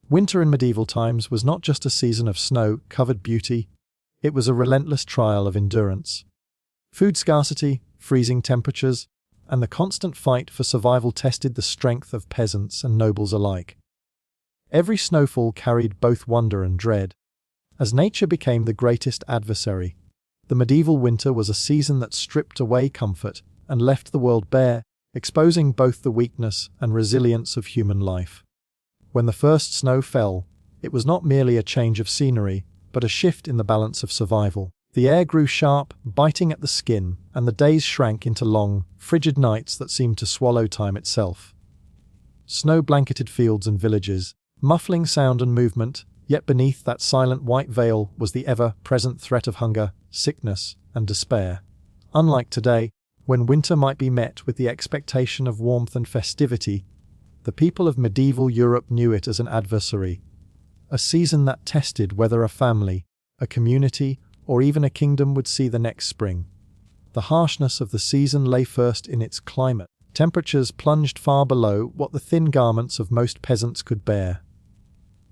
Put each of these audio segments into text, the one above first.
Winter in medieval times was not just a season of snow-covered beauty, it was a relentless trial of endurance. Food scarcity, freezing temperatures, and the constant fight for survival tested the strength of peasants and nobles alike. Every snowfall carried both wonder and dread. As nature became the greatest adversary, the medieval winter was a season that stripped away comfort and left the world bare, exposing both the weakness and resilience of human life. When the first snow fell, it was not merely a change of scenery, but a shift in the balance of survival. The air grew sharp, biting at the skin, and the days shrank into long, frigid nights that seemed to swallow time itself. Snow blanketed fields and villages, muffling sound and movement, yet beneath that silent white veil was the ever-present threat of hunger, sickness, and despair. Unlike today, when winter might be met with the expectation of warmth and festivity, the people of medieval Europe knew it as an adversary, a season that tested whether a family, a community, or even a kingdom would see the next spring. The harshness of the season lay first in its climate. Temperatures plunged far below what the thin garments of most peasants could bear.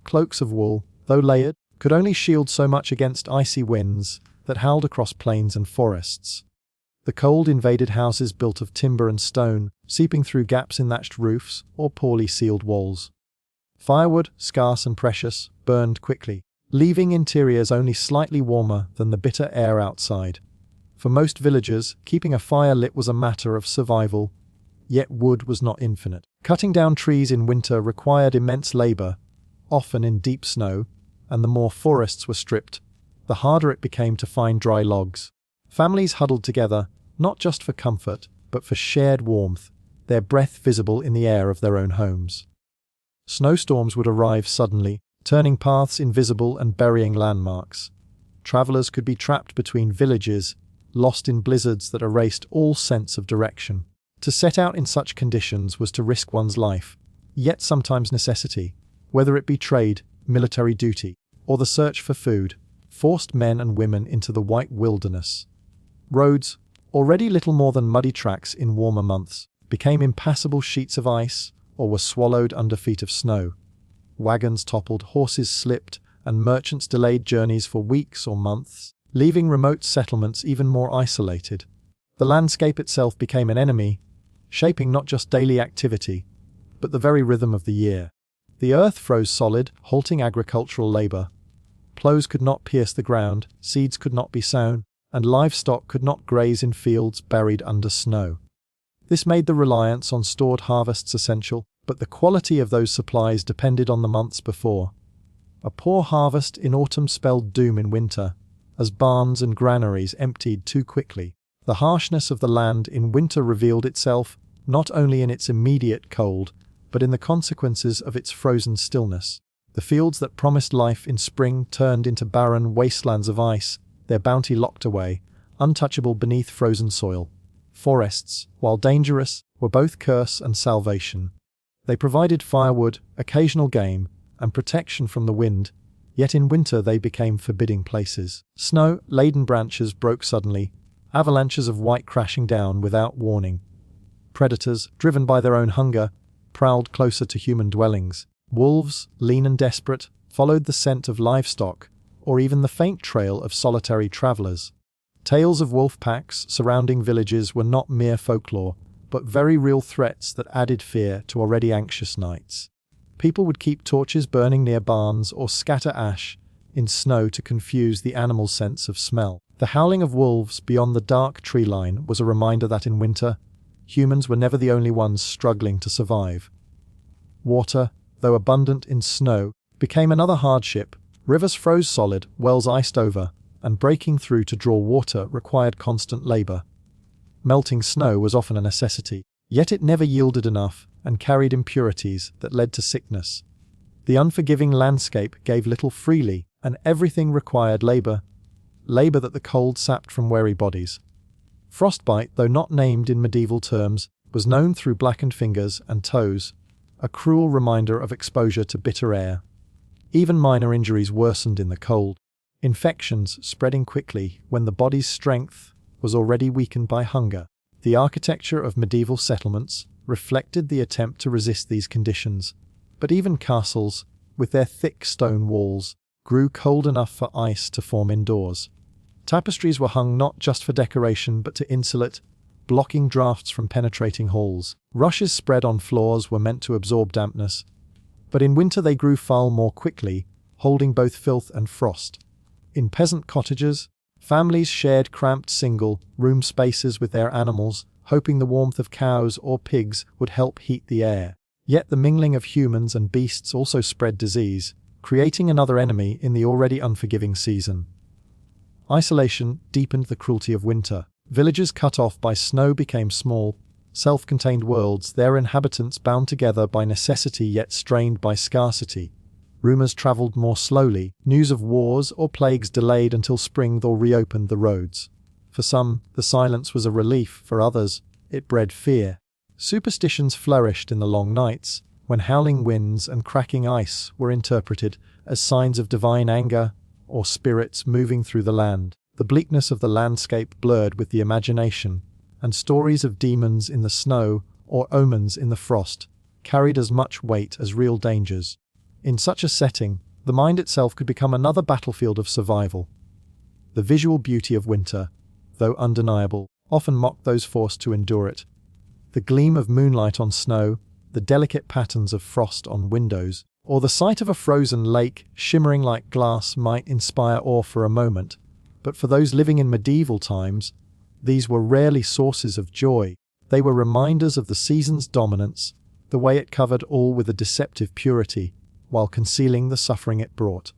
Cloaks of wool, though layered, could only shield so much against icy winds that howled across plains and forests. The cold invaded houses built of timber and stone, seeping through gaps in thatched roofs or poorly sealed walls. Firewood, scarce and precious, burned quickly, leaving interiors only slightly warmer than the bitter air outside. For most villagers, keeping a fire lit was a matter of survival, yet wood was not infinite. Cutting down trees in winter required immense labor, often in deep snow, and the more forests were stripped, the harder it became to find dry logs. Families huddled together, not just for comfort, but for shared warmth, their breath visible in the air of their own homes. Snowstorms would arrive suddenly, turning paths invisible and burying landmarks. Travelers could be trapped between villages, lost in blizzards that erased all sense of direction. To set out in such conditions was to risk one's life, yet sometimes necessity, whether it be trade, military duty, or the search for food, forced men and women into the white wilderness. Roads, already little more than muddy tracks in warmer months, became impassable sheets of ice or were swallowed under feet of snow. Wagons toppled, horses slipped, and merchants delayed journeys for weeks or months, leaving remote settlements even more isolated. The landscape itself became an enemy, shaping not just daily activity, but the very rhythm of the year. The earth froze solid, halting agricultural labor. Plows could not pierce the ground, seeds could not be sown, and livestock could not graze in fields buried under snow. This made the reliance on stored harvests essential, but the quality of those supplies depended on the months before. A poor harvest in autumn spelled doom in winter, as barns and granaries emptied too quickly. The harshness of the land in winter revealed itself not only in its immediate cold, but in the consequences of its frozen stillness. The fields that promised life in spring turned into barren wastelands of ice, their bounty locked away, untouchable beneath frozen soil. Forests, while dangerous, were both curse and salvation. They provided firewood, occasional game, and protection from the wind, yet in winter they became forbidding places. Snow-laden branches broke suddenly, avalanches of white crashing down without warning. Predators, driven by their own hunger, prowled closer to human dwellings. Wolves, lean and desperate, followed the scent of livestock, or even the faint trail of solitary travelers. Tales of wolf packs surrounding villages were not mere folklore, but very real threats that added fear to already anxious nights. People would keep torches burning near barns or scatter ash in snow to confuse the animals' sense of smell. The howling of wolves beyond the dark tree line was a reminder that in winter, humans were never the only ones struggling to survive. Water, though abundant in snow, became another hardship. Rivers froze solid, wells iced over, and breaking through to draw water required constant labor. Melting snow was often a necessity, yet it never yielded enough and carried impurities that led to sickness. The unforgiving landscape gave little freely, and everything required labor that the cold sapped from weary bodies. Frostbite, though not named in medieval terms, was known through blackened fingers and toes, a cruel reminder of exposure to bitter air. Even minor injuries worsened in the cold, infections spreading quickly when the body's strength was already weakened by hunger. The architecture of medieval settlements reflected the attempt to resist these conditions, but even castles, with their thick stone walls, grew cold enough for ice to form indoors. Tapestries were hung not just for decoration but to insulate, blocking drafts from penetrating halls. Rushes spread on floors were meant to absorb dampness, but in winter they grew foul more quickly, holding both filth and frost. In peasant cottages, families shared cramped single-room spaces with their animals, hoping the warmth of cows or pigs would help heat the air. Yet the mingling of humans and beasts also spread disease, creating another enemy in the already unforgiving season. Isolation deepened the cruelty of winter. Villages cut off by snow became small, self-contained worlds, their inhabitants bound together by necessity yet strained by scarcity. Rumors traveled more slowly, news of wars or plagues delayed until spring or reopened the roads. For some, the silence was a relief, for others, it bred fear. Superstitions flourished in the long nights, when howling winds and cracking ice were interpreted as signs of divine anger or spirits moving through the land. The bleakness of the landscape blurred with the imagination, and stories of demons in the snow or omens in the frost carried as much weight as real dangers. In such a setting, the mind itself could become another battlefield of survival. The visual beauty of winter, though undeniable, often mocked those forced to endure it. The gleam of moonlight on snow, the delicate patterns of frost on windows, or the sight of a frozen lake shimmering like glass might inspire awe for a moment, but for those living in medieval times, these were rarely sources of joy. They were reminders of the season's dominance, the way it covered all with a deceptive purity, while concealing the suffering it brought.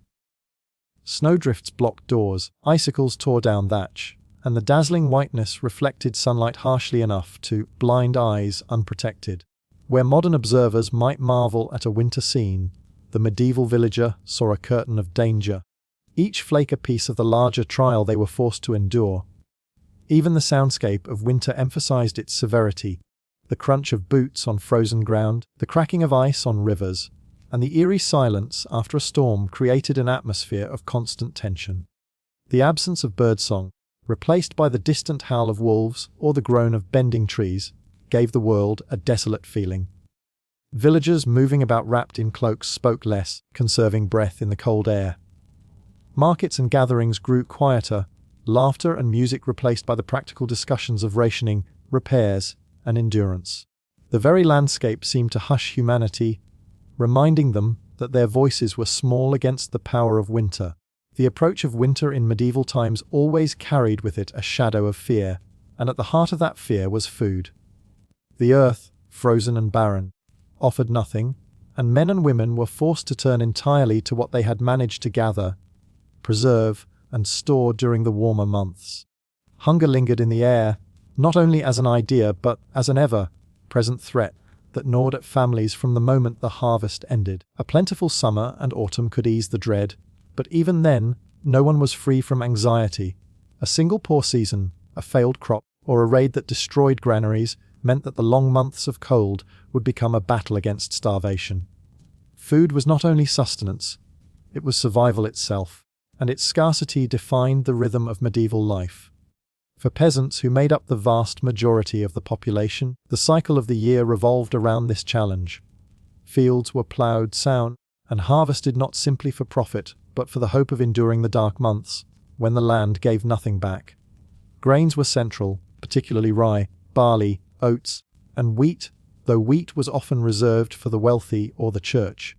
Snowdrifts blocked doors, icicles tore down thatch, and the dazzling whiteness reflected sunlight harshly enough to blind eyes unprotected. Where modern observers might marvel at a winter scene, the medieval villager saw a curtain of danger, each flake a piece of the larger trial they were forced to endure. Even the soundscape of winter emphasized its severity, the crunch of boots on frozen ground, the cracking of ice on rivers, and the eerie silence after a storm created an atmosphere of constant tension. The absence of birdsong, replaced by the distant howl of wolves or the groan of bending trees, gave the world a desolate feeling. Villagers moving about wrapped in cloaks spoke less, conserving breath in the cold air. Markets and gatherings grew quieter, laughter and music replaced by the practical discussions of rationing, repairs, and endurance. The very landscape seemed to hush humanity, reminding them that their voices were small against the power of winter. The approach of winter in medieval times always carried with it a shadow of fear, and at the heart of that fear was food. The earth, frozen and barren, offered nothing, and men and women were forced to turn entirely to what they had managed to gather, preserve, and store during the warmer months. Hunger lingered in the air, not only as an idea but as an ever-present threat that gnawed at families from the moment the harvest ended. A plentiful summer and autumn could ease the dread, but even then, no one was free from anxiety. A single poor season, a failed crop, or a raid that destroyed granaries meant that the long months of cold would become a battle against starvation. Food was not only sustenance, it was survival itself, and its scarcity defined the rhythm of medieval life. For peasants who made up the vast majority of the population, the cycle of the year revolved around this challenge. Fields were ploughed, sown, and harvested not simply for profit, but for the hope of enduring the dark months, when the land gave nothing back. Grains were central, particularly rye, barley, oats, and wheat, though wheat was often reserved for the wealthy or the church.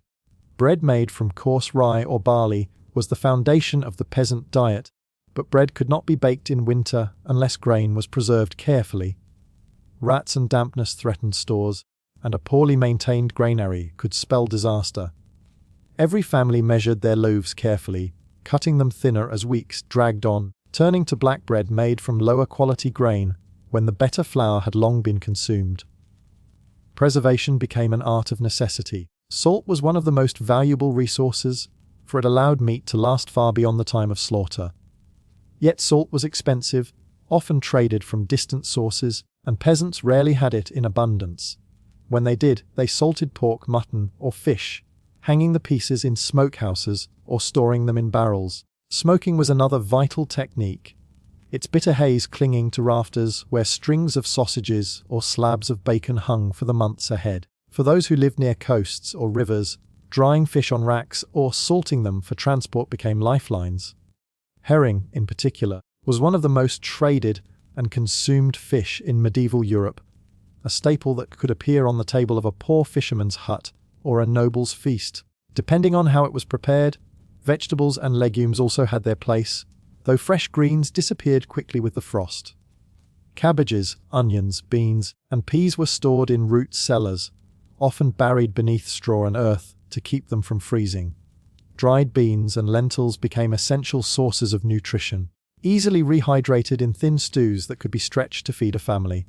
Bread made from coarse rye or barley was the foundation of the peasant diet, but bread could not be baked in winter unless grain was preserved carefully. Rats and dampness threatened stores, and a poorly maintained granary could spell disaster. Every family measured their loaves carefully, cutting them thinner as weeks dragged on, turning to black bread made from lower quality grain when the better flour had long been consumed. Preservation became an art of necessity. Salt was one of the most valuable resources, for it allowed meat to last far beyond the time of slaughter. Yet salt was expensive, often traded from distant sources, and peasants rarely had it in abundance. When they did, they salted pork, mutton, or fish, hanging the pieces in smokehouses or storing them in barrels. Smoking was another vital technique, its bitter haze clinging to rafters where strings of sausages or slabs of bacon hung for the months ahead. For those who lived near coasts or rivers, Drying fish on racks or salting them for transport became lifelines. Herring, in particular, was one of the most traded and consumed fish in medieval Europe, a staple that could appear on the table of a poor fisherman's hut or a noble's feast. Depending on how it was prepared, vegetables and legumes also had their place, though fresh greens disappeared quickly with the frost. Cabbages, onions, beans, and peas were stored in root cellars, often buried beneath straw and earth to keep them from freezing. Dried beans and lentils became essential sources of nutrition, easily rehydrated in thin stews that could be stretched to feed a family.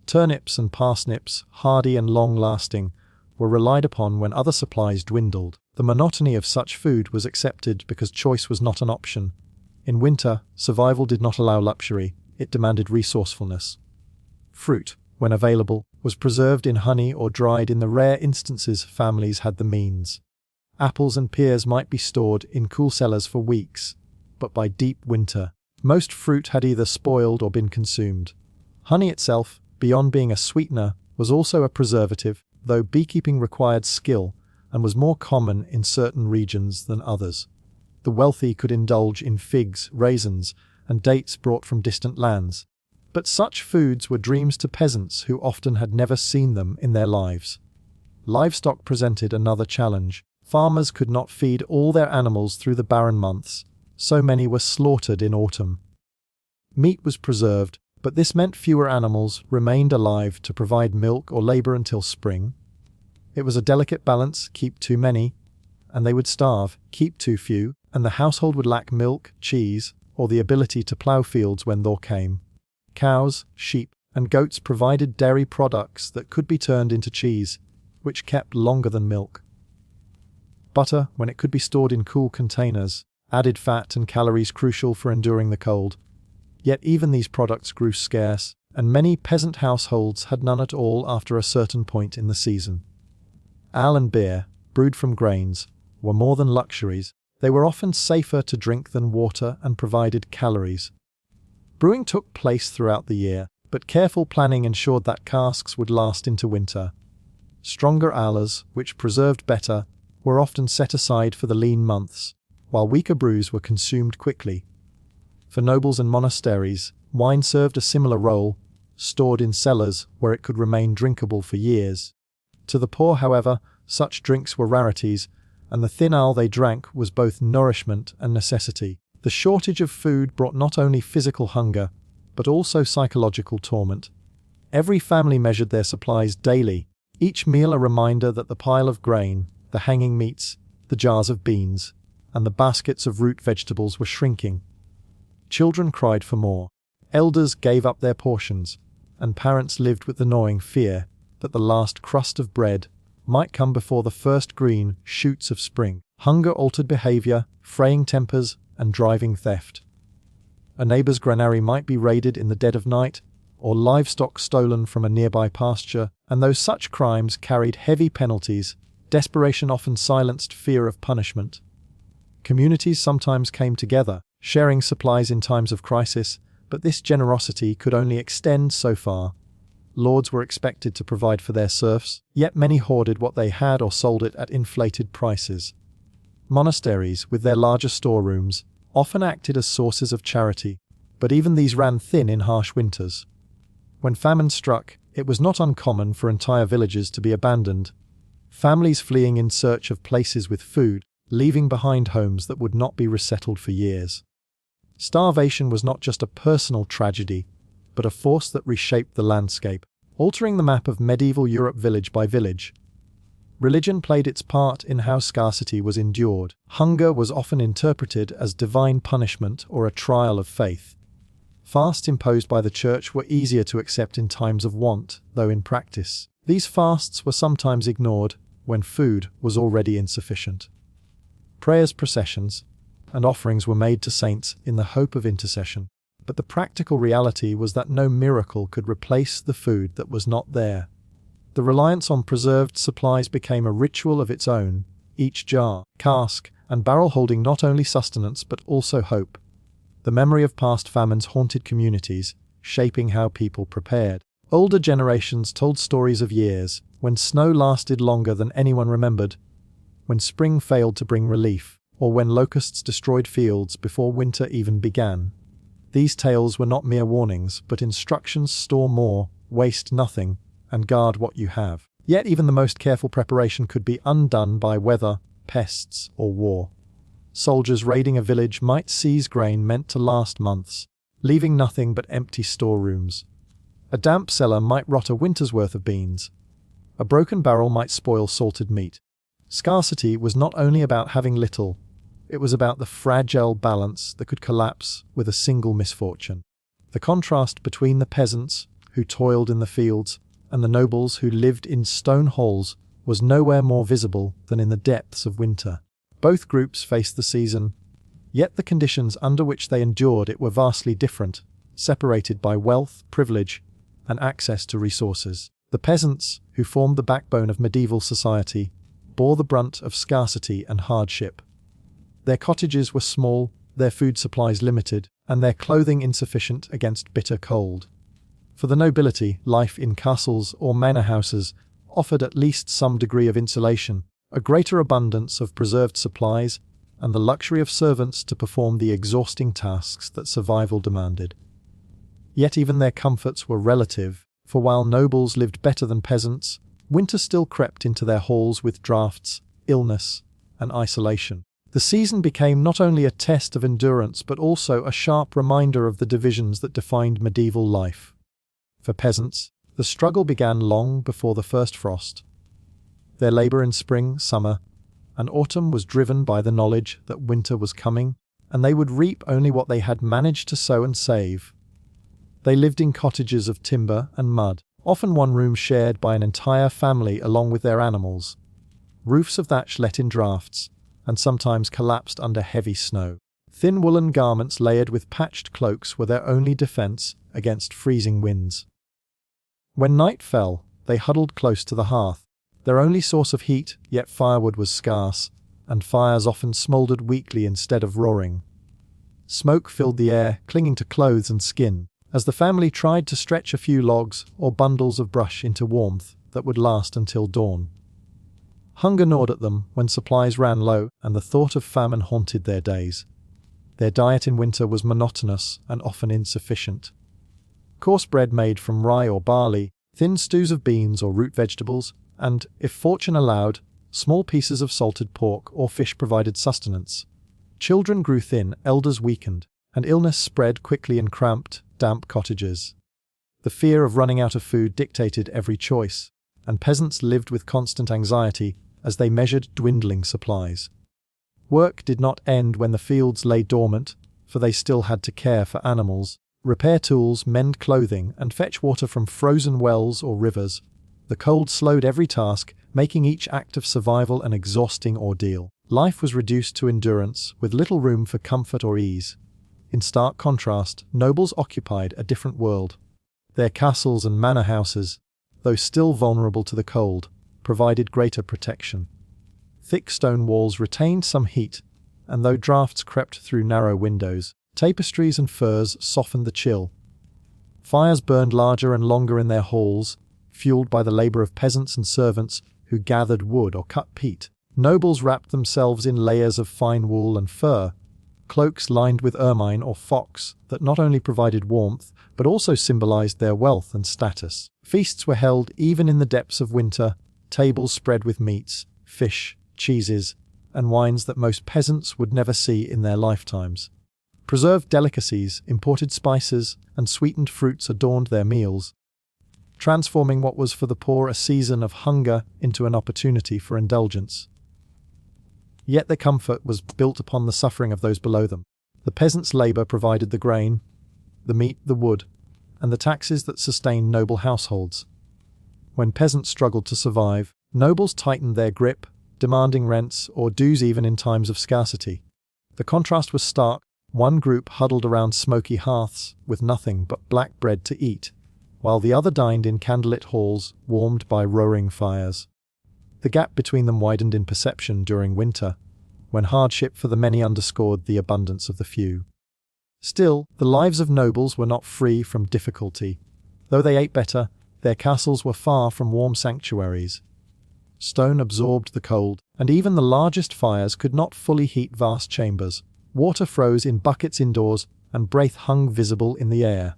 Turnips and parsnips, hardy and long-lasting, were relied upon when other supplies dwindled. The monotony of such food was accepted because choice was not an option. In winter, survival did not allow luxury, it demanded resourcefulness. Fruit, when available, was preserved in honey or dried in the rare instances families had the means. Apples and pears might be stored in cool cellars for weeks, but by deep winter, most fruit had either spoiled or been consumed. Honey itself, beyond being a sweetener, was also a preservative, though beekeeping required skill and was more common in certain regions than others. The wealthy could indulge in figs, raisins, and dates brought from distant lands. But such foods were dreams to peasants who often had never seen them in their lives. Livestock presented another challenge. Farmers could not feed all their animals through the barren months, so many were slaughtered in autumn. Meat was preserved, but this meant fewer animals remained alive to provide milk or labor until spring. It was a delicate balance: keep too many, and they would starve; keep too few, and the household would lack milk, cheese, or the ability to plough fields when thaw came. Cows, sheep, and goats provided dairy products that could be turned into cheese, which kept longer than milk. Butter, when it could be stored in cool containers, added fat and calories crucial for enduring the cold. Yet even these products grew scarce, and many peasant households had none at all after a certain point in the season. Ale and beer, brewed from grains, were more than luxuries. They were often safer to drink than water and provided calories. Brewing took place throughout the year, but careful planning ensured that casks would last into winter. Stronger ales, which preserved better, were often set aside for the lean months, while weaker brews were consumed quickly. For nobles and monasteries, wine served a similar role, stored in cellars where it could remain drinkable for years. To the poor, however, such drinks were rarities, and the thin ale they drank was both nourishment and necessity. The shortage of food brought not only physical hunger, but also psychological torment. Every family measured their supplies daily, each meal a reminder that the pile of grain, the hanging meats, the jars of beans, and the baskets of root vegetables were shrinking. Children cried for more, elders gave up their portions, and parents lived with the gnawing fear that the last crust of bread might come before the first green shoots of spring. Hunger altered behavior, fraying tempers, and driving theft. A neighbor's granary might be raided in the dead of night, or livestock stolen from a nearby pasture, and though such crimes carried heavy penalties, desperation often silenced fear of punishment. Communities sometimes came together, sharing supplies in times of crisis, but this generosity could only extend so far. Lords were expected to provide for their serfs, yet many hoarded what they had or sold it at inflated prices. Monasteries, with their larger storerooms, often acted as sources of charity, but even these ran thin in harsh winters. When famine struck, it was not uncommon for entire villages to be abandoned, families fleeing in search of places with food, leaving behind homes that would not be resettled for years. Starvation was not just a personal tragedy, but a force that reshaped the landscape, altering the map of medieval Europe village by village. Religion played its part in how scarcity was endured. Hunger was often interpreted as divine punishment or a trial of faith. Fasts imposed by the church were easier to accept in times of want, though in practice, these fasts were sometimes ignored when food was already insufficient. Prayers, processions, and offerings were made to saints in the hope of intercession. But the practical reality was that no miracle could replace the food that was not there. The reliance on preserved supplies became a ritual of its own, each jar, cask, and barrel holding not only sustenance but also hope. The memory of past famines haunted communities, shaping how people prepared. Older generations told stories of years when snow lasted longer than anyone remembered, when spring failed to bring relief, or when locusts destroyed fields before winter even began. These tales were not mere warnings, but instructions: store more, waste nothing, and guard what you have. Yet even the most careful preparation could be undone by weather, pests, or war. Soldiers raiding a village might seize grain meant to last months, leaving nothing but empty storerooms. A damp cellar might rot a winter's worth of beans. A broken barrel might spoil salted meat. Scarcity was not only about having little, it was about the fragile balance that could collapse with a single misfortune. The contrast between the peasants, who toiled in the fields, and the nobles who lived in stone halls was nowhere more visible than in the depths of winter. Both groups faced the season, yet the conditions under which they endured it were vastly different, separated by wealth, privilege, and access to resources. The peasants, who formed the backbone of medieval society, bore the brunt of scarcity and hardship. Their cottages were small, their food supplies limited, and their clothing insufficient against bitter cold. For the nobility, life in castles or manor houses offered at least some degree of insulation, a greater abundance of preserved supplies, and the luxury of servants to perform the exhausting tasks that survival demanded. Yet even their comforts were relative, for while nobles lived better than peasants, winter still crept into their halls with drafts, illness, and isolation. The season became not only a test of endurance but also a sharp reminder of the divisions that defined medieval life. For peasants, the struggle began long before the first frost. Their labor in spring, summer, and autumn was driven by the knowledge that winter was coming, and they would reap only what they had managed to sow and save. They lived in cottages of timber and mud, often one room shared by an entire family along with their animals, roofs of thatch let in drafts, and sometimes collapsed under heavy snow. Thin woolen garments layered with patched cloaks were their only defense against freezing winds. When night fell, they huddled close to the hearth, their only source of heat, yet firewood was scarce, and fires often smoldered weakly instead of roaring. Smoke filled the air, clinging to clothes and skin, as the family tried to stretch a few logs or bundles of brush into warmth that would last until dawn. Hunger gnawed at them when supplies ran low, and the thought of famine haunted their days. Their diet in winter was monotonous and often insufficient. Coarse bread made from rye or barley, thin stews of beans or root vegetables, and, if fortune allowed, small pieces of salted pork or fish provided sustenance. Children grew thin, elders weakened, and illness spread quickly in cramped, damp cottages. The fear of running out of food dictated every choice, and peasants lived with constant anxiety as they measured dwindling supplies. Work did not end when the fields lay dormant, for they still had to care for animals, repair tools, mend clothing, and fetch water from frozen wells or rivers. The cold slowed every task, making each act of survival an exhausting ordeal. Life was reduced to endurance, with little room for comfort or ease. In stark contrast, nobles occupied a different world. Their castles and manor houses, though still vulnerable to the cold, provided greater protection. Thick stone walls retained some heat, and though drafts crept through narrow windows, tapestries and furs softened the chill. Fires burned larger and longer in their halls, fueled by the labor of peasants and servants who gathered wood or cut peat. Nobles wrapped themselves in layers of fine wool and fur, cloaks lined with ermine or fox that not only provided warmth but also symbolized their wealth and status. Feasts were held even in the depths of winter, tables spread with meats, fish, cheeses, and wines that most peasants would never see in their lifetimes. Preserved delicacies, imported spices, and sweetened fruits adorned their meals, transforming what was for the poor a season of hunger into an opportunity for indulgence. Yet their comfort was built upon the suffering of those below them. The peasants' labor provided the grain, the meat, the wood, and the taxes that sustained noble households. When peasants struggled to survive, nobles tightened their grip, demanding rents or dues even in times of scarcity. The contrast was stark. One group huddled around smoky hearths with nothing but black bread to eat, while the other dined in candlelit halls warmed by roaring fires. The gap between them widened in perception during winter, when hardship for the many underscored the abundance of the few. Still, the lives of nobles were not free from difficulty. Though they ate better, their castles were far from warm sanctuaries. Stone absorbed the cold, and even the largest fires could not fully heat vast chambers. Water froze in buckets indoors, and breath hung visible in the air.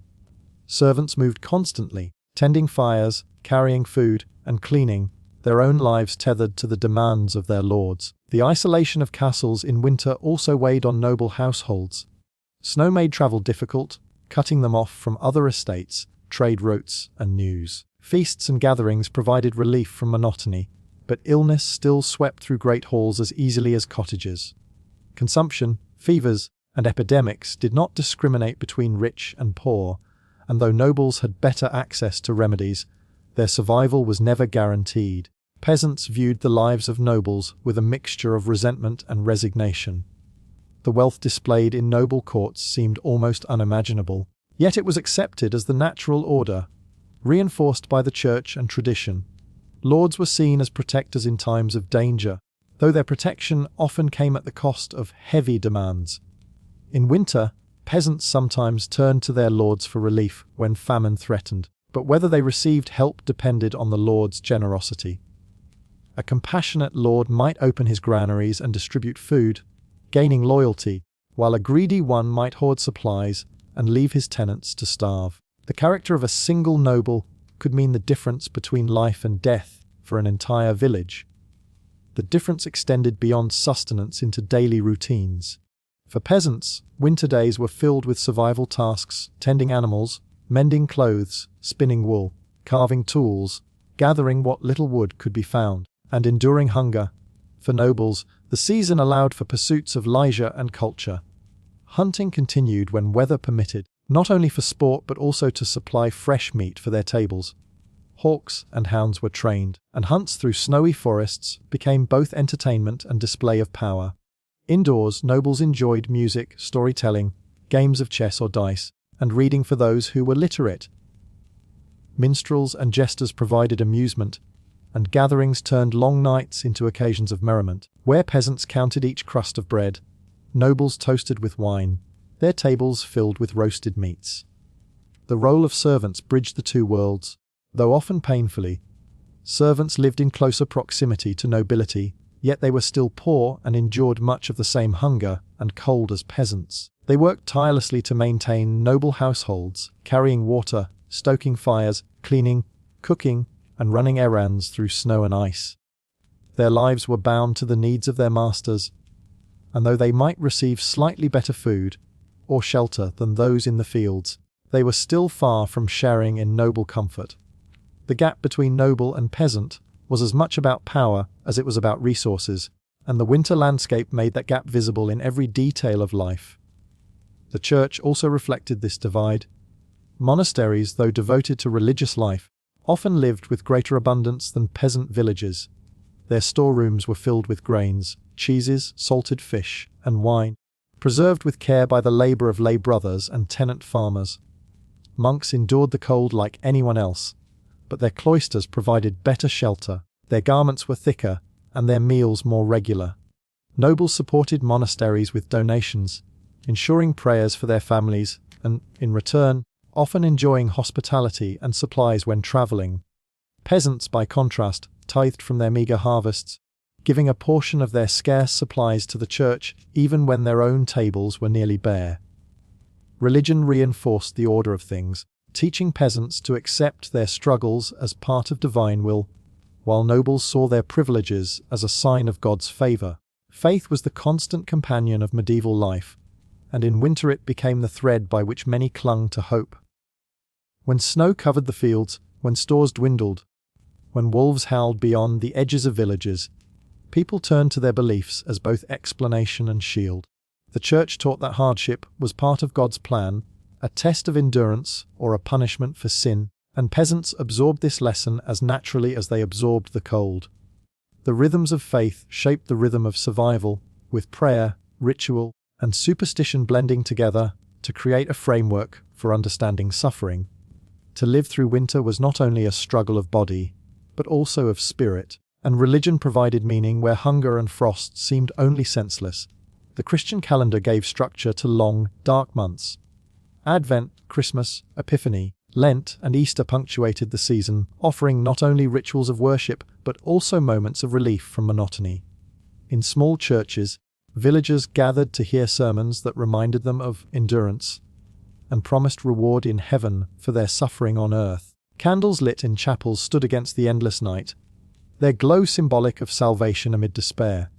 Servants moved constantly, tending fires, carrying food, and cleaning, their own lives tethered to the demands of their lords. The isolation of castles in winter also weighed on noble households. Snow made travel difficult, cutting them off from other estates, trade routes, and news. Feasts and gatherings provided relief from monotony, but illness still swept through great halls as easily as cottages. Consumption, fevers, and epidemics did not discriminate between rich and poor, and though nobles had better access to remedies, their survival was never guaranteed. Peasants viewed the lives of nobles with a mixture of resentment and resignation. The wealth displayed in noble courts seemed almost unimaginable, yet it was accepted as the natural order, reinforced by the church and tradition. Lords were seen as protectors in times of danger, though their protection often came at the cost of heavy demands. In winter, peasants sometimes turned to their lords for relief when famine threatened, but whether they received help depended on the lord's generosity. A compassionate lord might open his granaries and distribute food, gaining loyalty, while a greedy one might hoard supplies and leave his tenants to starve. The character of a single noble could mean the difference between life and death for an entire village. The difference extended beyond sustenance into daily routines. For peasants, winter days were filled with survival tasks, tending animals, mending clothes, spinning wool, carving tools, gathering what little wood could be found, and enduring hunger. For nobles, the season allowed for pursuits of leisure and culture. Hunting continued when weather permitted, not only for sport but also to supply fresh meat for their tables. Hawks and hounds were trained, and hunts through snowy forests became both entertainment and display of power. Indoors, nobles enjoyed music, storytelling, games of chess or dice, and reading for those who were literate. Minstrels and jesters provided amusement, and gatherings turned long nights into occasions of merriment, where peasants counted each crust of bread, nobles toasted with wine, their tables filled with roasted meats. The role of servants bridged the two worlds, though often painfully. Servants lived in closer proximity to nobility, yet they were still poor and endured much of the same hunger and cold as peasants. They worked tirelessly to maintain noble households, carrying water, stoking fires, cleaning, cooking, and running errands through snow and ice. Their lives were bound to the needs of their masters, and though they might receive slightly better food or shelter than those in the fields, they were still far from sharing in noble comfort. The gap between noble and peasant was as much about power as it was about resources, and the winter landscape made that gap visible in every detail of life. The church also reflected this divide. Monasteries, though devoted to religious life, often lived with greater abundance than peasant villages. Their storerooms were filled with grains, cheeses, salted fish, and wine, preserved with care by the labor of lay brothers and tenant farmers. Monks endured the cold like anyone else, but their cloisters provided better shelter, their garments were thicker, and their meals more regular. Nobles supported monasteries with donations, ensuring prayers for their families, and, in return, often enjoying hospitality and supplies when traveling. Peasants, by contrast, tithed from their meager harvests, giving a portion of their scarce supplies to the church even when their own tables were nearly bare. Religion reinforced the order of things, teaching peasants to accept their struggles as part of divine will, while nobles saw their privileges as a sign of God's favor. Faith was the constant companion of medieval life, and in winter it became the thread by which many clung to hope. When snow covered the fields, when stores dwindled, when wolves howled beyond the edges of villages, people turned to their beliefs as both explanation and shield. The church taught that hardship was part of God's plan, a test of endurance or a punishment for sin, and peasants absorbed this lesson as naturally as they absorbed the cold. The rhythms of faith shaped the rhythm of survival, with prayer, ritual, and superstition blending together to create a framework for understanding suffering. To live through winter was not only a struggle of body, but also of spirit, and religion provided meaning where hunger and frost seemed only senseless. The Christian calendar gave structure to long, dark months. Advent, Christmas, Epiphany, Lent, and Easter punctuated the season, offering not only rituals of worship, but but also moments of relief from monotony. In small churches, villagers gathered to hear sermons that reminded them of endurance and promised reward in heaven for their suffering on earth. Candles lit in chapels stood against the endless night, their glow symbolic of salvation amid despair.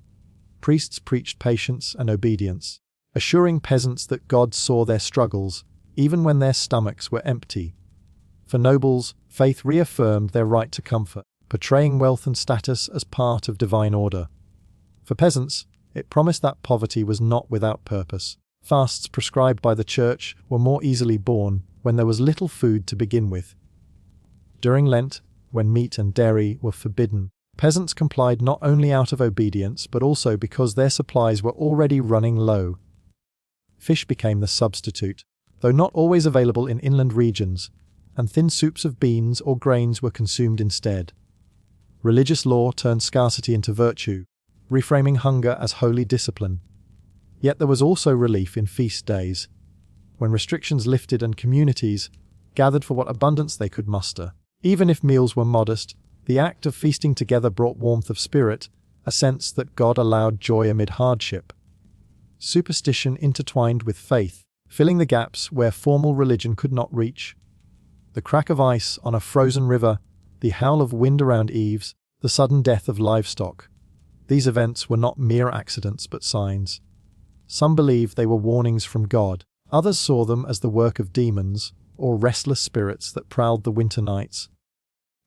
Priests preached patience and obedience, assuring peasants that God saw their struggles, even when their stomachs were empty. For nobles, faith reaffirmed their right to comfort, portraying wealth and status as part of divine order. For peasants, it promised that poverty was not without purpose. Fasts prescribed by the church were more easily borne when there was little food to begin with. During Lent, when meat and dairy were forbidden, peasants complied not only out of obedience but also because their supplies were already running low. Fish became the substitute, though not always available in inland regions, and thin soups of beans or grains were consumed instead. Religious law turned scarcity into virtue, reframing hunger as holy discipline. Yet there was also relief in feast days, when restrictions lifted and communities gathered for what abundance they could muster. Even if meals were modest, the act of feasting together brought warmth of spirit, a sense that God allowed joy amid hardship. Superstition intertwined with faith, filling the gaps where formal religion could not reach. The crack of ice on a frozen river, the howl of wind around eaves, the sudden death of livestock. These events were not mere accidents but signs. Some believed they were warnings from God, others saw them as the work of demons or restless spirits that prowled the winter nights.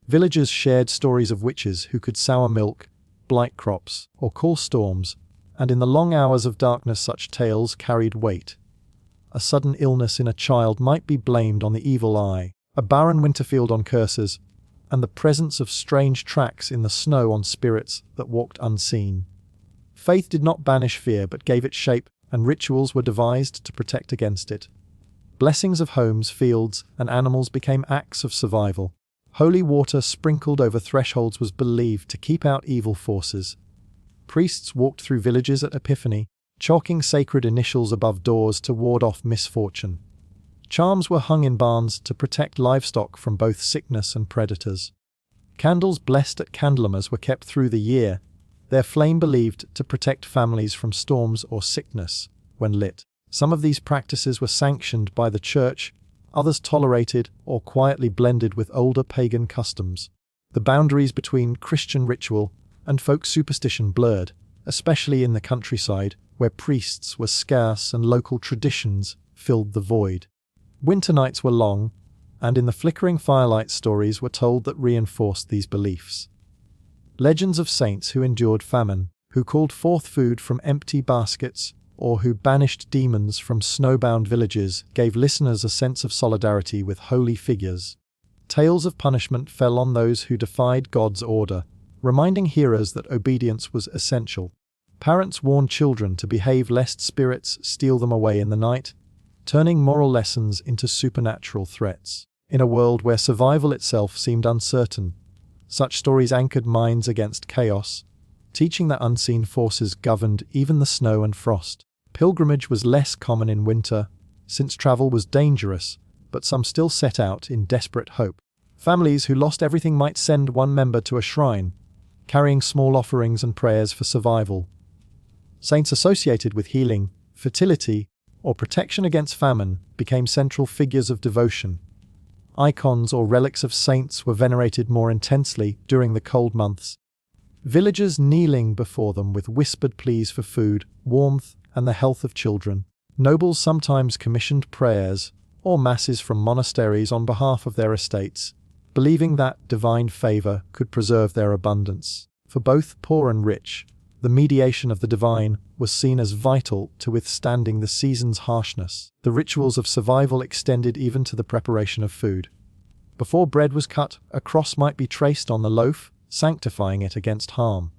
Villagers shared stories of witches who could sour milk, blight crops, or cause storms, and in the long hours of darkness such tales carried weight. A sudden illness in a child might be blamed on the evil eye, a barren winter field on curses, and the presence of strange tracks in the snow on spirits that walked unseen. Faith did not banish fear but gave it shape, and rituals were devised to protect against it. Blessings of homes, fields, and animals became acts of survival. Holy water sprinkled over thresholds was believed to keep out evil forces. Priests walked through villages at Epiphany, chalking sacred initials above doors to ward off misfortune. Charms were hung in barns to protect livestock from both sickness and predators. Candles blessed at Candlemas were kept through the year, their flame believed to protect families from storms or sickness when lit. Some of these practices were sanctioned by the church, others tolerated or quietly blended with older pagan customs. The boundaries between Christian ritual and folk superstition blurred, especially in the countryside, where priests were scarce and local traditions filled the void. Winter nights were long, and in the flickering firelight stories were told that reinforced these beliefs. Legends of saints who endured famine, who called forth food from empty baskets, or who banished demons from snowbound villages gave listeners a sense of solidarity with holy figures. Tales of punishment fell on those who defied God's order, reminding hearers that obedience was essential. Parents warned children to behave lest spirits steal them away in the night, turning moral lessons into supernatural threats. In a world where survival itself seemed uncertain, such stories anchored minds against chaos, teaching that unseen forces governed even the snow and frost. Pilgrimage was less common in winter, since travel was dangerous, but some still set out in desperate hope. Families who lost everything might send one member to a shrine, carrying small offerings and prayers for survival. Saints associated with healing, fertility, or protection against famine became central figures of devotion. Icons or relics of saints were venerated more intensely during the cold months, villagers kneeling before them with whispered pleas for food, warmth, and the health of children. Nobles sometimes commissioned prayers or masses from monasteries on behalf of their estates, believing that divine favor could preserve their abundance. For both poor and rich, the mediation of the divine was seen as vital to withstanding the season's harshness. The rituals of survival extended even to the preparation of food. Before bread was cut, a cross might be traced on the loaf, sanctifying it against harm.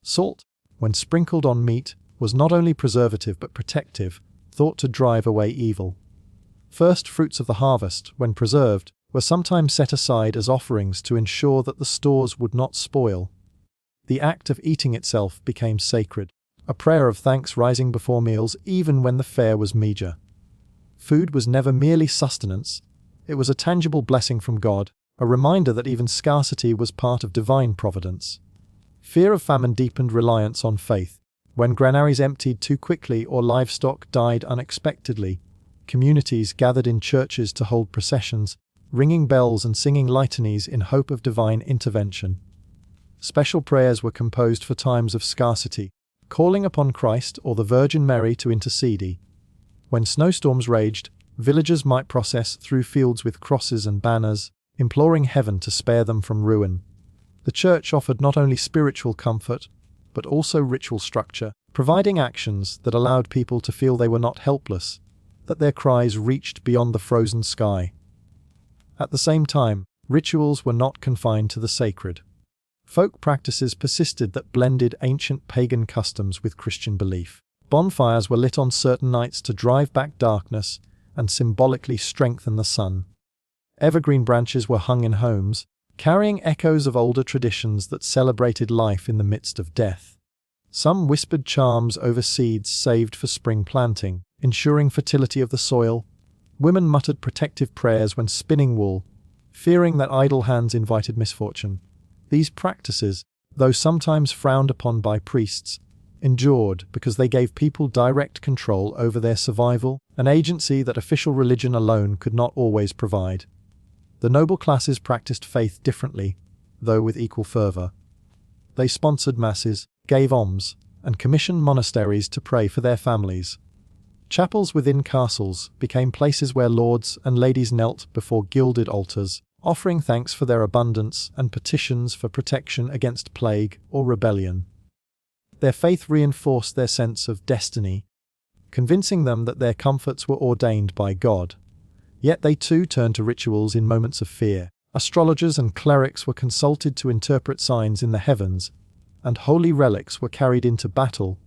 Salt, when sprinkled on meat, was not only preservative but protective, thought to drive away evil. First fruits of the harvest, when preserved, were sometimes set aside as offerings to ensure that the stores would not spoil. The act of eating itself became sacred, a prayer of thanks rising before meals even when the fare was meager. Food was never merely sustenance, it was a tangible blessing from God, a reminder that even scarcity was part of divine providence. Fear of famine deepened reliance on faith. When granaries emptied too quickly or livestock died unexpectedly, communities gathered in churches to hold processions, ringing bells and singing litanies in hope of divine intervention. Special prayers were composed for times of scarcity, calling upon Christ or the Virgin Mary to intercede. When snowstorms raged, villagers might process through fields with crosses and banners, imploring heaven to spare them from ruin. The church offered not only spiritual comfort, but also ritual structure, providing actions that allowed people to feel they were not helpless, that their cries reached beyond the frozen sky. At the same time, rituals were not confined to the sacred. Folk practices persisted that blended ancient pagan customs with Christian belief. Bonfires were lit on certain nights to drive back darkness and symbolically strengthen the sun. Evergreen branches were hung in homes, carrying echoes of older traditions that celebrated life in the midst of death. Some whispered charms over seeds saved for spring planting, ensuring fertility of the soil. Women muttered protective prayers when spinning wool, fearing that idle hands invited misfortune. These practices, though sometimes frowned upon by priests, endured because they gave people direct control over their survival, an agency that official religion alone could not always provide. The noble classes practiced faith differently, though with equal fervor. They sponsored masses, gave alms, and commissioned monasteries to pray for their families. Chapels within castles became places where lords and ladies knelt before gilded altars, offering thanks for their abundance and petitions for protection against plague or rebellion. Their faith reinforced their sense of destiny, convincing them that their comforts were ordained by God. Yet they too turned to rituals in moments of fear. Astrologers and clerics were consulted to interpret signs in the heavens, and holy relics were carried into battle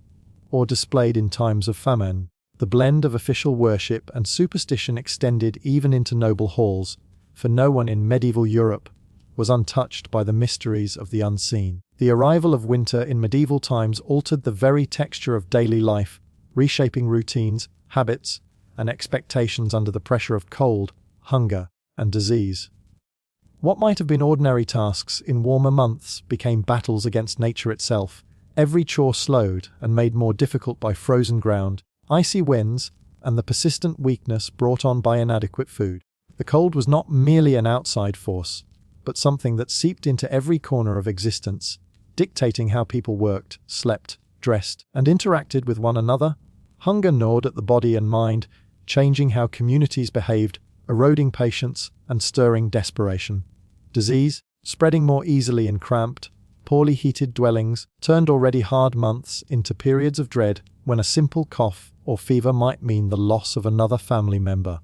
or displayed in times of famine. The blend of official worship and superstition extended even into noble halls, for no one in medieval Europe was untouched by the mysteries of the unseen. The arrival of winter in medieval times altered the very texture of daily life, reshaping routines, habits, and expectations under the pressure of cold, hunger, and disease. What might have been ordinary tasks in warmer months became battles against nature itself, every chore slowed and made more difficult by frozen ground, icy winds, and the persistent weakness brought on by inadequate food. The cold was not merely an outside force, but something that seeped into every corner of existence, dictating how people worked, slept, dressed, and interacted with one another. Hunger gnawed at the body and mind, changing how communities behaved, eroding patience and stirring desperation. Disease, spreading more easily in cramped, poorly heated dwellings, turned already hard months into periods of dread when a simple cough or fever might mean the loss of another family member.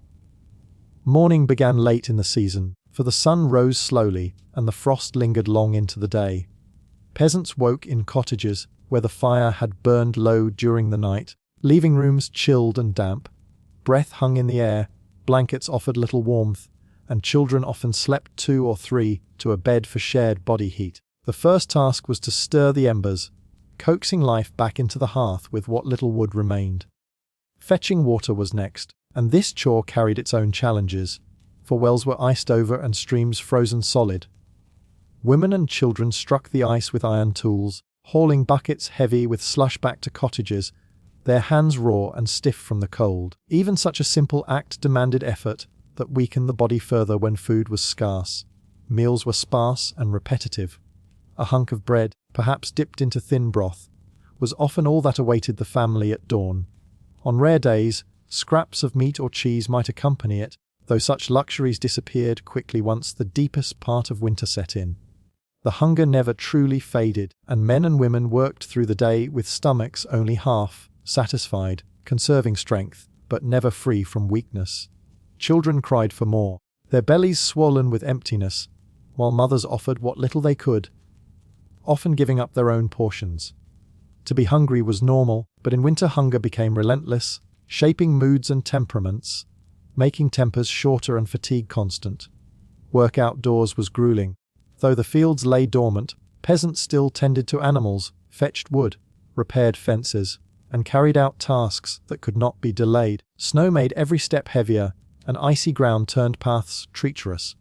Morning began late in the season, for the sun rose slowly and the frost lingered long into the day. Peasants woke in cottages where the fire had burned low during the night, leaving rooms chilled and damp. Breath hung in the air, blankets offered little warmth, and children often slept 2 or 3 to a bed for shared body heat. The first task was to stir the embers, coaxing life back into the hearth with what little wood remained. Fetching water was next, and this chore carried its own challenges, for wells were iced over and streams frozen solid. Women and children struck the ice with iron tools, hauling buckets heavy with slush back to cottages, their hands raw and stiff from the cold. Even such a simple act demanded effort that weakened the body further when food was scarce. Meals were sparse and repetitive. A hunk of bread, perhaps dipped into thin broth, was often all that awaited the family at dawn. On rare days, scraps of meat or cheese might accompany it, though such luxuries disappeared quickly once the deepest part of winter set in. The hunger never truly faded, and men and women worked through the day with stomachs only half satisfied, conserving strength, but never free from weakness. Children cried for more, their bellies swollen with emptiness, while mothers offered what little they could, often giving up their own portions. To be hungry was normal, but in winter hunger became relentless, shaping moods and temperaments, making tempers shorter and fatigue constant. Work outdoors was grueling. Though the fields lay dormant, peasants still tended to animals, fetched wood, repaired fences, and carried out tasks that could not be delayed. Snow made every step heavier, and icy ground turned paths treacherous.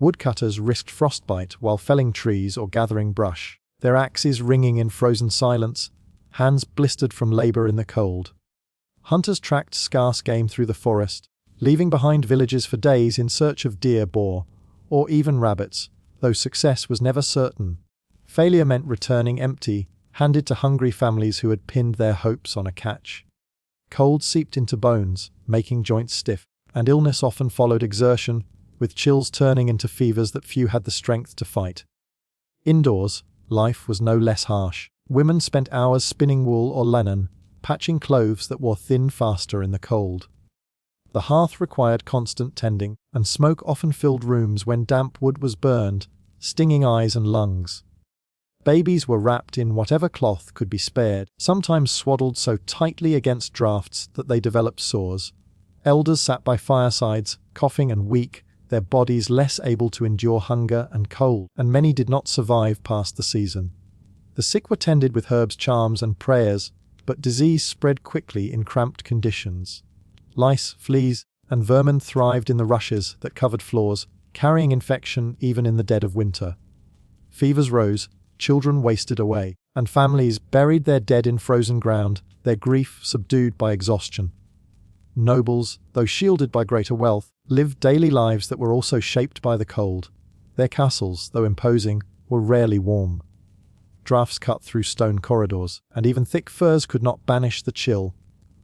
Woodcutters risked frostbite while felling trees or gathering brush. their axes ringing in frozen silence, hands blistered from labor in the cold. Hunters tracked scarce game through the forest, leaving behind villages for days in search of deer, boar, or even rabbits, though success was never certain. Failure meant returning empty, handed to hungry families who had pinned their hopes on a catch. Cold seeped into bones, making joints stiff, and illness often followed exertion, with chills turning into fevers that few had the strength to fight. Indoors, life was no less harsh. Women spent hours spinning wool or linen, patching clothes that wore thin faster in the cold. The hearth required constant tending, and smoke often filled rooms when damp wood was burned, stinging eyes and lungs. Babies were wrapped in whatever cloth could be spared, sometimes swaddled so tightly against drafts that they developed sores. Elders sat by firesides, coughing and weak, their bodies less able to endure hunger and cold, and many did not survive past the season. The sick were tended with herbs, charms, and prayers, but disease spread quickly in cramped conditions. Lice, fleas, and vermin thrived in the rushes that covered floors, carrying infection even in the dead of winter. Fevers rose, children wasted away, and families buried their dead in frozen ground, their grief subdued by exhaustion. Nobles, though shielded by greater wealth, lived daily lives that were also shaped by the cold. Their castles, though imposing, were rarely warm. Drafts cut through stone corridors, and even thick furs could not banish the chill.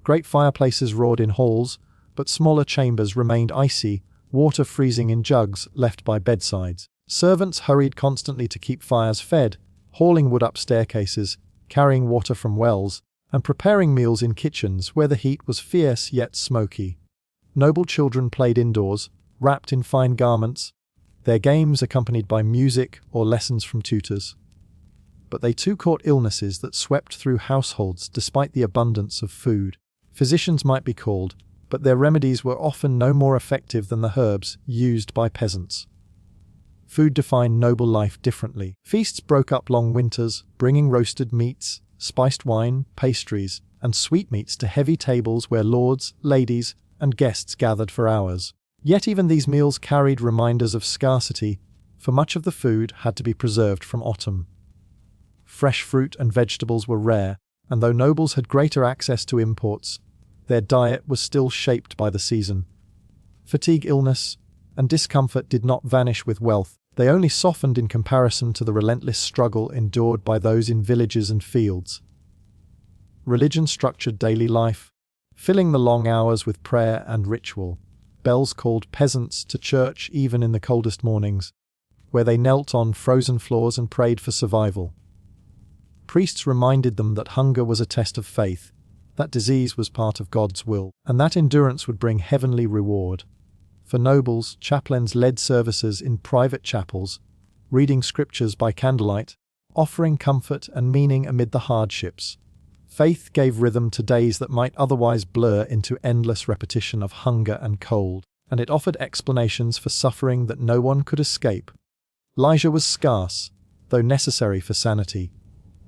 Great fireplaces roared in halls, but smaller chambers remained icy, water freezing in jugs left by bedsides. Servants hurried constantly to keep fires fed, hauling wood up staircases, carrying water from wells, and preparing meals in kitchens where the heat was fierce yet smoky. Noble children played indoors, wrapped in fine garments, their games accompanied by music or lessons from tutors. But they too caught illnesses that swept through households despite the abundance of food. Physicians might be called, but their remedies were often no more effective than the herbs used by peasants. Food defined noble life differently. Feasts broke up long winters, bringing roasted meats, spiced wine, pastries, and sweetmeats to heavy tables where lords, ladies, and guests gathered for hours. Yet even these meals carried reminders of scarcity, for much of the food had to be preserved from autumn. Fresh fruit and vegetables were rare, and though nobles had greater access to imports, their diet was still shaped by the season. Fatigue, illness, and discomfort did not vanish with wealth. They only softened in comparison to the relentless struggle endured by those in villages and fields. Religion structured daily life, filling the long hours with prayer and ritual. Bells called peasants to church even in the coldest mornings, where they knelt on frozen floors and prayed for survival. Priests reminded them that hunger was a test of faith, that disease was part of God's will, and that endurance would bring heavenly reward. For nobles, chaplains led services in private chapels, reading scriptures by candlelight, offering comfort and meaning amid the hardships. Faith gave rhythm to days that might otherwise blur into endless repetition of hunger and cold, and it offered explanations for suffering that no one could escape. Leisure was scarce, though necessary for sanity.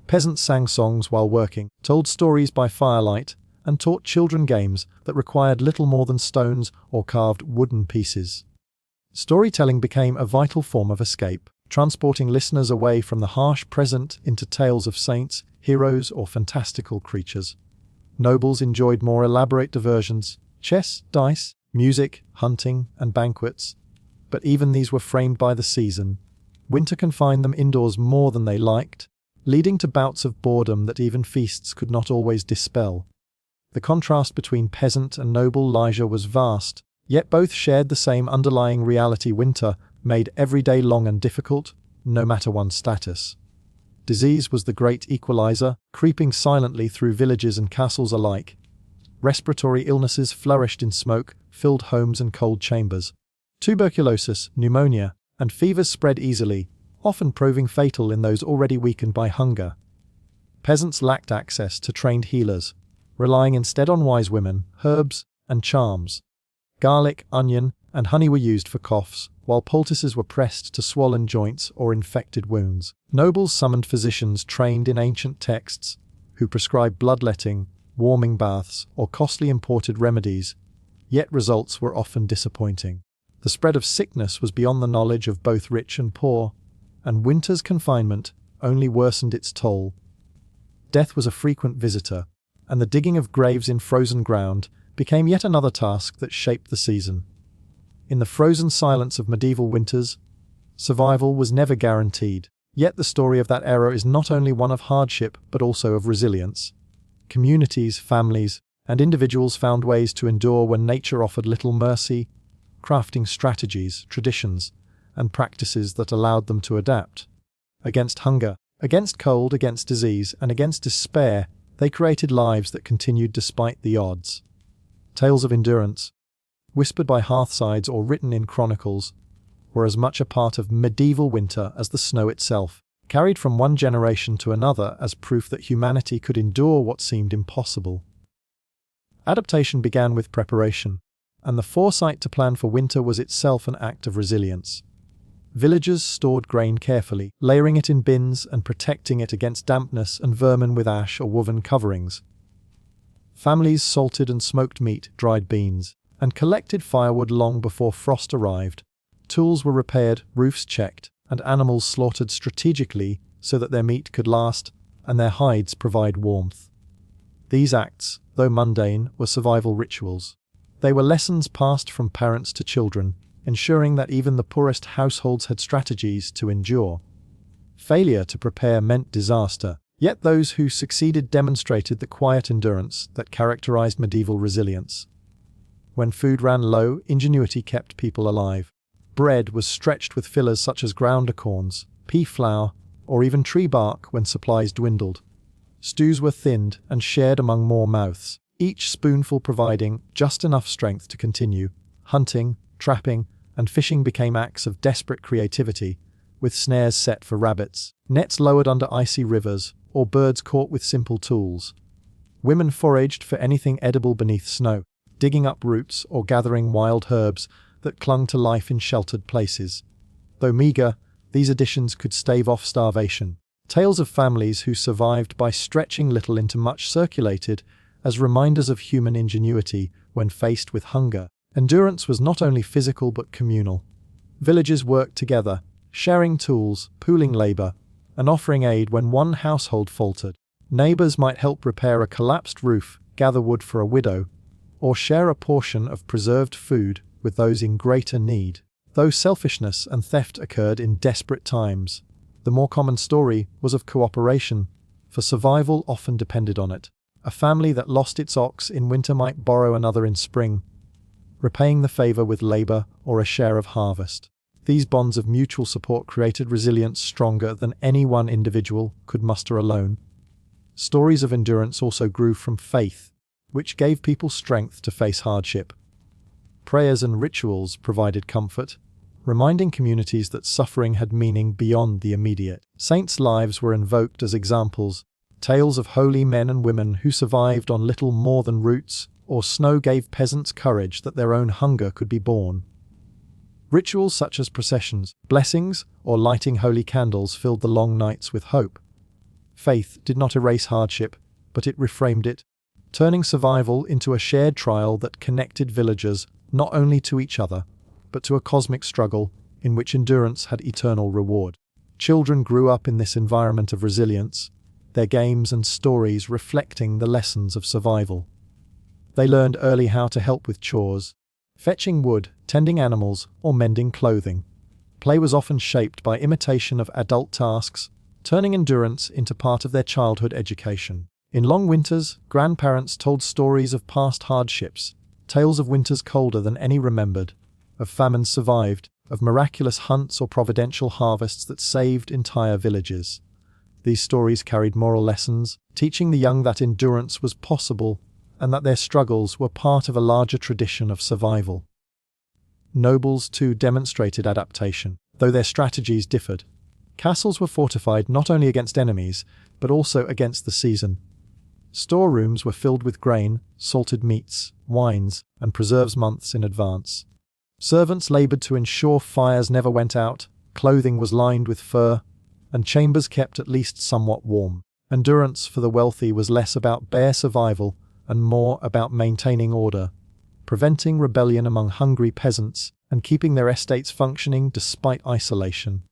Peasants sang songs while working, told stories by firelight, and taught children games that required little more than stones or carved wooden pieces. Storytelling became a vital form of escape, transporting listeners away from the harsh present into tales of saints, heroes, or fantastical creatures. Nobles enjoyed more elaborate diversions, chess, dice, music, hunting, and banquets, but even these were framed by the season. Winter confined them indoors more than they liked, leading to bouts of boredom that even feasts could not always dispel. The contrast between peasant and noble leisure was vast, yet both shared the same underlying reality. Winter made every day long and difficult, no matter one's status. Disease was the great equalizer, creeping silently through villages and castles alike. Respiratory illnesses flourished in smoke-filled homes and cold chambers. Tuberculosis, pneumonia, and fevers spread easily, often proving fatal in those already weakened by hunger. Peasants lacked access to trained healers, relying instead on wise women, herbs, and charms. Garlic, onion, and honey were used for coughs, while poultices were pressed to swollen joints or infected wounds. Nobles summoned physicians trained in ancient texts, who prescribed bloodletting, warming baths, or costly imported remedies, yet results were often disappointing. The spread of sickness was beyond the knowledge of both rich and poor, and winter's confinement only worsened its toll. Death was a frequent visitor, and the digging of graves in frozen ground became yet another task that shaped the season. In the frozen silence of medieval winters, survival was never guaranteed. Yet the story of that era is not only one of hardship but also of resilience. Communities, families, and individuals found ways to endure when nature offered little mercy, crafting strategies, traditions, and practices that allowed them to adapt. Against hunger, against cold, against disease, and against despair, they created lives that continued despite the odds. Tales of endurance, whispered by hearthsides or written in chronicles, were as much a part of medieval winter as the snow itself, carried from one generation to another as proof that humanity could endure what seemed impossible. Adaptation began with preparation, and the foresight to plan for winter was itself an act of resilience. Villagers stored grain carefully, layering it in bins and protecting it against dampness and vermin with ash or woven coverings. Families salted and smoked meat, dried beans, and collected firewood long before frost arrived. Tools were repaired, roofs checked, and animals slaughtered strategically so that their meat could last and their hides provide warmth. These acts, though mundane, were survival rituals. They were lessons passed from parents to children, ensuring that even the poorest households had strategies to endure. Failure to prepare meant disaster, yet those who succeeded demonstrated the quiet endurance that characterized medieval resilience. When food ran low, ingenuity kept people alive. Bread was stretched with fillers such as ground acorns, pea flour, or even tree bark when supplies dwindled. Stews were thinned and shared among more mouths, each spoonful providing just enough strength to continue. Hunting, trapping, and fishing became acts of desperate creativity, with snares set for rabbits, nets lowered under icy rivers, or birds caught with simple tools. Women foraged for anything edible beneath snow, digging up roots or gathering wild herbs that clung to life in sheltered places. Though meager, these additions could stave off starvation. Tales of families who survived by stretching little into much circulated as reminders of human ingenuity when faced with hunger. Endurance was not only physical but communal. Villages worked together, sharing tools, pooling labor, and offering aid when one household faltered. Neighbors might help repair a collapsed roof, gather wood for a widow, or share a portion of preserved food with those in greater need. Though selfishness and theft occurred in desperate times, the more common story was of cooperation, for survival often depended on it. A family that lost its ox in winter might borrow another in spring, repaying the favor with labor or a share of harvest. These bonds of mutual support created resilience stronger than any one individual could muster alone. Stories of endurance also grew from faith, which gave people strength to face hardship. Prayers and rituals provided comfort, reminding communities that suffering had meaning beyond the immediate. Saints' lives were invoked as examples. Tales of holy men and women who survived on little more than roots or snow gave peasants courage that their own hunger could be borne. Rituals such as processions, blessings, or lighting holy candles filled the long nights with hope. Faith did not erase hardship, but it reframed it, turning survival into a shared trial that connected villagers not only to each other, but to a cosmic struggle in which endurance had eternal reward. Children grew up in this environment of resilience, their games and stories reflecting the lessons of survival. They learned early how to help with chores, fetching wood, tending animals, or mending clothing. Play was often shaped by imitation of adult tasks, turning endurance into part of their childhood education. In long winters, grandparents told stories of past hardships, tales of winters colder than any remembered, of famines survived, of miraculous hunts or providential harvests that saved entire villages. These stories carried moral lessons, teaching the young that endurance was possible and that their struggles were part of a larger tradition of survival. Nobles, too, demonstrated adaptation, though their strategies differed. Castles were fortified not only against enemies, but also against the season. Storerooms were filled with grain, salted meats, wines, and preserves months in advance. Servants labored to ensure fires never went out, clothing was lined with fur, and chambers kept at least somewhat warm. Endurance for the wealthy was less about bare survival and more about maintaining order, preventing rebellion among hungry peasants, and keeping their estates functioning despite isolation.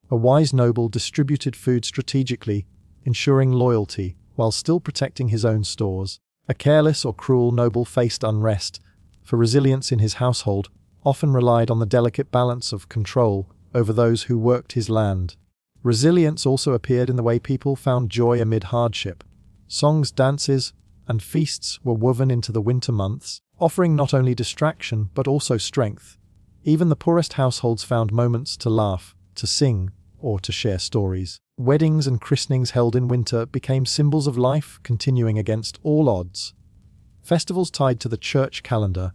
A wise noble distributed food strategically, ensuring loyalty while still protecting his own stores. A careless or cruel noble faced unrest, for resilience in his household often relied on the delicate balance of control over those who worked his land. Resilience also appeared in the way people found joy amid hardship. Songs, dances, and feasts were woven into the winter months, offering not only distraction but also strength. Even the poorest households found moments to laugh, to sing, or to share stories. Weddings and christenings held in winter became symbols of life continuing against all odds. Festivals tied to the church calendar,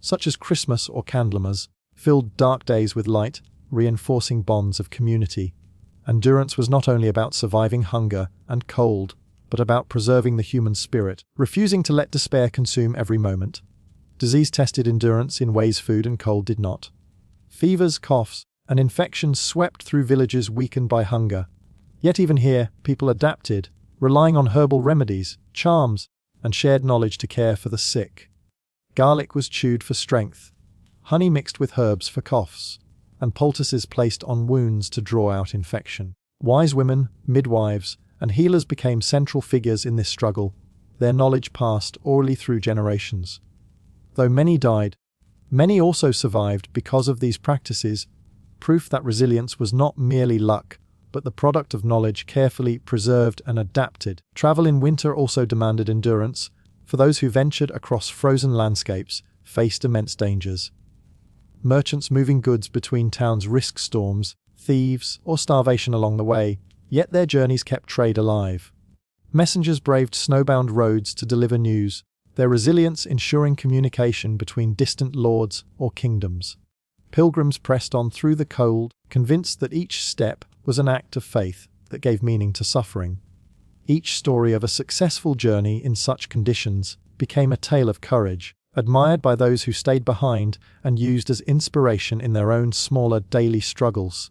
such as Christmas or Candlemas, filled dark days with light, reinforcing bonds of community. Endurance was not only about surviving hunger and cold, but about preserving the human spirit, refusing to let despair consume every moment. Disease tested endurance in ways food and cold did not. Fevers, coughs, and infections swept through villages weakened by hunger. Yet even here, people adapted, relying on herbal remedies, charms, and shared knowledge to care for the sick. Garlic was chewed for strength, honey mixed with herbs for coughs, and poultices placed on wounds to draw out infection. Wise women, midwives, and healers became central figures in this struggle, their knowledge passed orally through generations. Though many died, many also survived because of these practices, proof that resilience was not merely luck, but the product of knowledge carefully preserved and adapted. Travel in winter also demanded endurance, for those who ventured across frozen landscapes faced immense dangers. Merchants moving goods between towns risked storms, thieves, or starvation along the way, yet their journeys kept trade alive. Messengers braved snowbound roads to deliver news, their resilience ensuring communication between distant lords or kingdoms. Pilgrims pressed on through the cold, convinced that each step was an act of faith that gave meaning to suffering. Each story of a successful journey in such conditions became a tale of courage, admired by those who stayed behind and used as inspiration in their own smaller daily struggles.